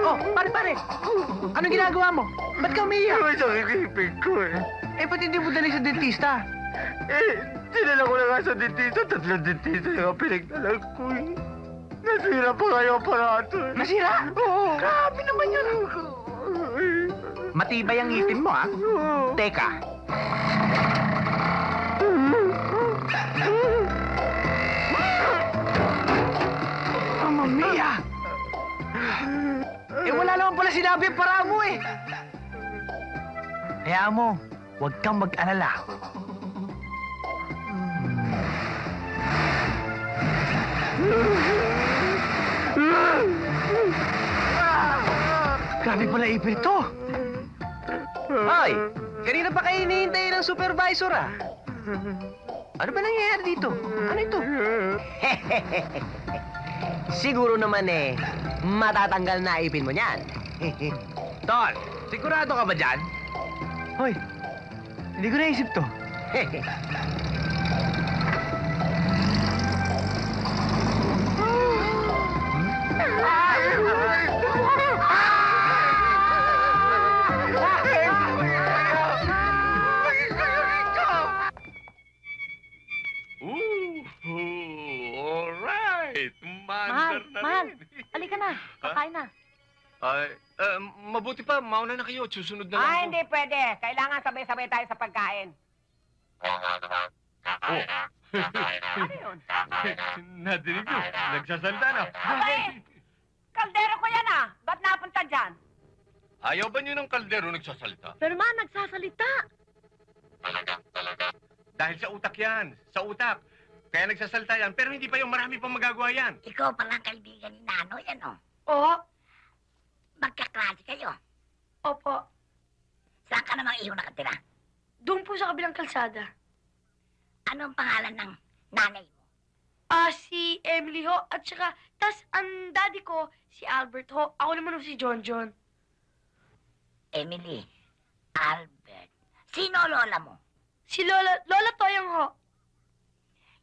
Oh, pare! Anong ginagawa mo? Ba't ka umiiyak? Masakit yung ipin ko eh. Eh, ba't hindi mo dali sa dentista? Dinala ko na nga sa dentista. 3 dentista yung pinagdalag ko eh. Nasira pa kayo aparato eh. Nasira? Oo. Grabe naman yun. Matibay ang ngipin mo, ha? Teka. Mamma mia! Eh, wala naman pala sinabi para mo eh. Kaya mo, huwag kang mag-alala. Grabe pala ipin ito. Hoy, kanina pa kayo hinihintay ng supervisor, ah. Ano ba nangyayari dito? Ano ito? Siguro naman eh, matatanggal na ipin mo niyan. Tol, sigurado ka ba dyan? Hoy, hindi ko naisip to. Alright. Mahal, Halika na. Kakain na. Ay, mabuti pa, mauna na kayo. Susunod na lang ako. Hindi pwede. Kailangan sabay-sabay tayo sa pagkain. Oh. Ano yun? Nadinig ko. Nagsasalita na. Abay! Kaldero ko yan ah. Ba't napunta dyan? Ayaw ba niyo ng kaldero nagsasalita? Pero ma, nagsasalita. Dahil sa utak yan. Sa utak. Kaya nagsasalita yan. Pero hindi pa yung marami pang magagawa yan. Ikaw palang kaibigan ni Nanoy, ano? Oo. Magkaklase kayo. Opo. Saan ka namang iyo nakatira? Doon po sa kabilang kalsada. Anong pangalan ng nanay mo? Si Emily ho. At saka, tas ang daddy ko, si Albert ho. Ako naman ho si John John. Emily, Albert. Sino lola mo? Si Lola Toyong ho.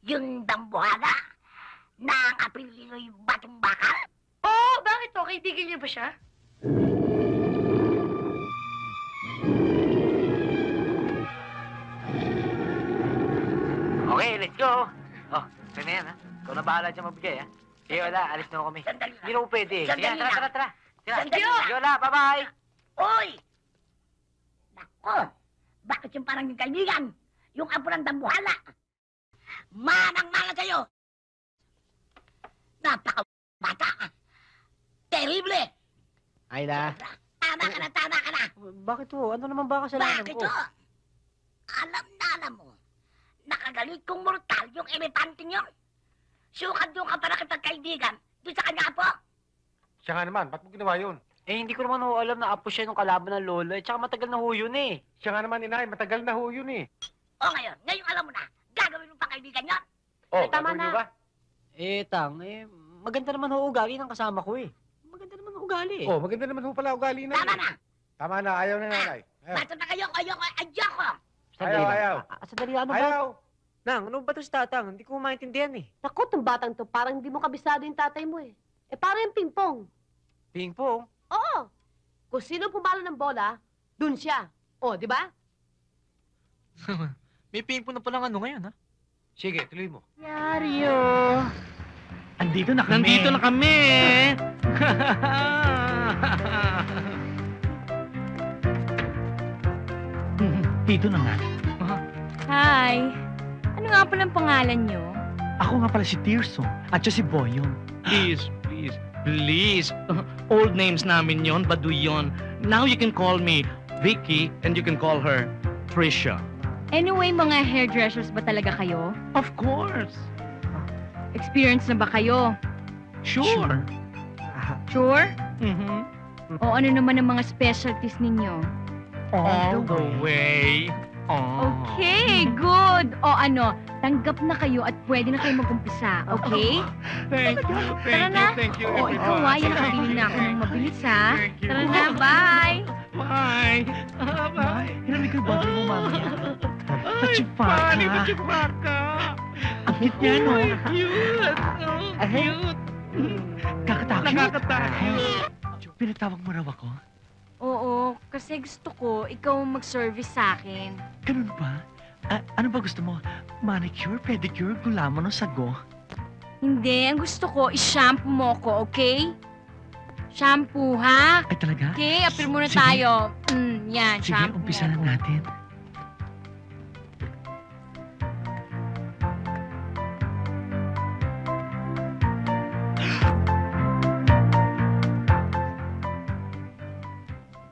Yung dambuhada na ang apelido'y Batong Bakal? Oo, bakit ho? Kaibigan niyo ba siya? Okay, let's go. Oh, kaya na yan, ha? Ikaw na bahala dyan magbigay, ha? Sige, wala. Alis na ako kami. Sandali lang. Hindi na ako pwede. Sige, Sandali lang. tara. Tara. Sandali lang. Sige, wala. Bye-bye. Oy! Nako! Bakit yung parang yung kaibigan? Yung apo ng dambuhala? Manang-mana kayo! Napaka-bata! Terrible! Ayla. Tama ka na! Bakit ho? Ano naman ba kasalanan Bakit ko? o? Alam mo, nakagalit kong mortal yung elepanting yun. Sukat yung kapara kitang kaibigan doon sa kanya po. Siya nga naman, ba't mo ginawa yun? Eh, hindi ko naman ho alam na apo siya nung kalaban ng lola. Tsaka matagal na ho yun eh. Siya nga naman, inay, matagal na ho yun eh. O ngayon alam mo na, gagawin mo pa kaibigan yun. Oh, tama gagawin na. niyo ba? Maganda naman ho ugali ng kasama ko eh. Maganda naman ho ugali eh. Oh, maganda naman ho pala ugali na. Tama na. Tama na, ayaw na nanay. Ayaw. Basta na kayo, ayoko. Sandali lang. ayaw. Sandali, ano ba? Ayaw. Nang, ano ba to si Tatang? Hindi ko maintindihan eh. Naku, tong batang to, parang hindi mo kabisado yung tatay mo eh. Eh, parang yung ping-pong. Ping-pong? Oo. Kung sino pumalo ng bola, dun siya. O, di ba? May ping-pong na palang ano ngayon, ha? Sige, tuloy mo. Yario. Andito na kami. Nandito na kami! Dito na nga. Hi! Ano nga po ng pangalan nyo? Ako nga pala si Tirso at siya si Boyong. Please. Old names namin yon, Baduy yon. Now you can call me Vicky and you can call her Trisha. Anyway, mga hairdressers ba talaga kayo? Of course. Experience na ba kayo? Sure. Sure? Mm-hmm. O ano naman ang mga specialties ninyo? All the way. Oh. Okay, good. O ano, tanggap na kayo at pwede na kayo mag-umpisa, okay? Thank you. Tara na. Thank you, O, ikaw yan, nakabili na ako ng mabilis, ha? Thank you. Tara na, bye! Bye. Bye. Hinamig ko yung bottle mo, mami. Pachipaka. Pachipaka. Ang cute niya, no? Cute. Cute. Kakatakot. Nakakatakot. Pinatawag mo raw ako? Oo, kasi gusto ko ikaw mag-service sa akin. Ganun ba? Ano ba gusto mo? Manicure, pedicure, gulaman o sago? Hindi, ang gusto ko is-shampoo mo ko, okay? Shampoo, ha? Ay talaga? Okay, apir muna Sige. tayo. Yan, Sige, shampoo umpisa mo na ko. natin.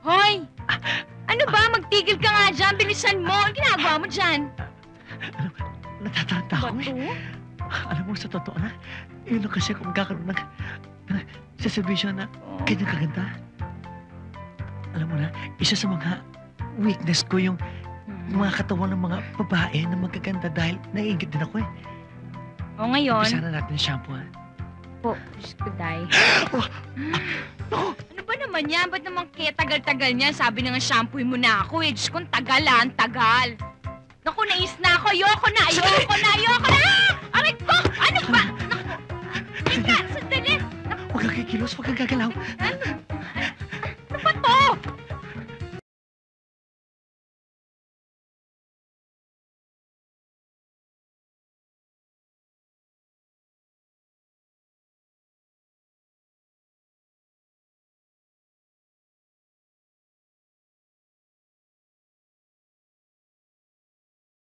Hoy! Ano ba? Magtigil ka nga dyan. Bilisan mo. Ang ginagawa mo dyan? Natataranta ako eh. Alam mo, sa totoo na, yun lang kasi ako magkakaroon ng saservisyo na ganyan kaganda. Alam mo na, isa sa mga weakness ko yung mga katawan ng mga babae na magaganda dahil naiingit din ako eh. O ngayon, Umpisa na natin ang shampoo ha. po, Diyos ko, Day. Ano ba naman yan? Ba't naman kaya tagal-tagal niyan? Sabi na nga shampoo mo na ako eh. Diyos ko, ang tagal ah, ang tagal. Naku, nais na ako. Ayoko na, ayoko na, ayoko na! Aray ko! Ano ba? Naku, Teka, sandali. Huwag kang kikilos, huwag kang gagalaw.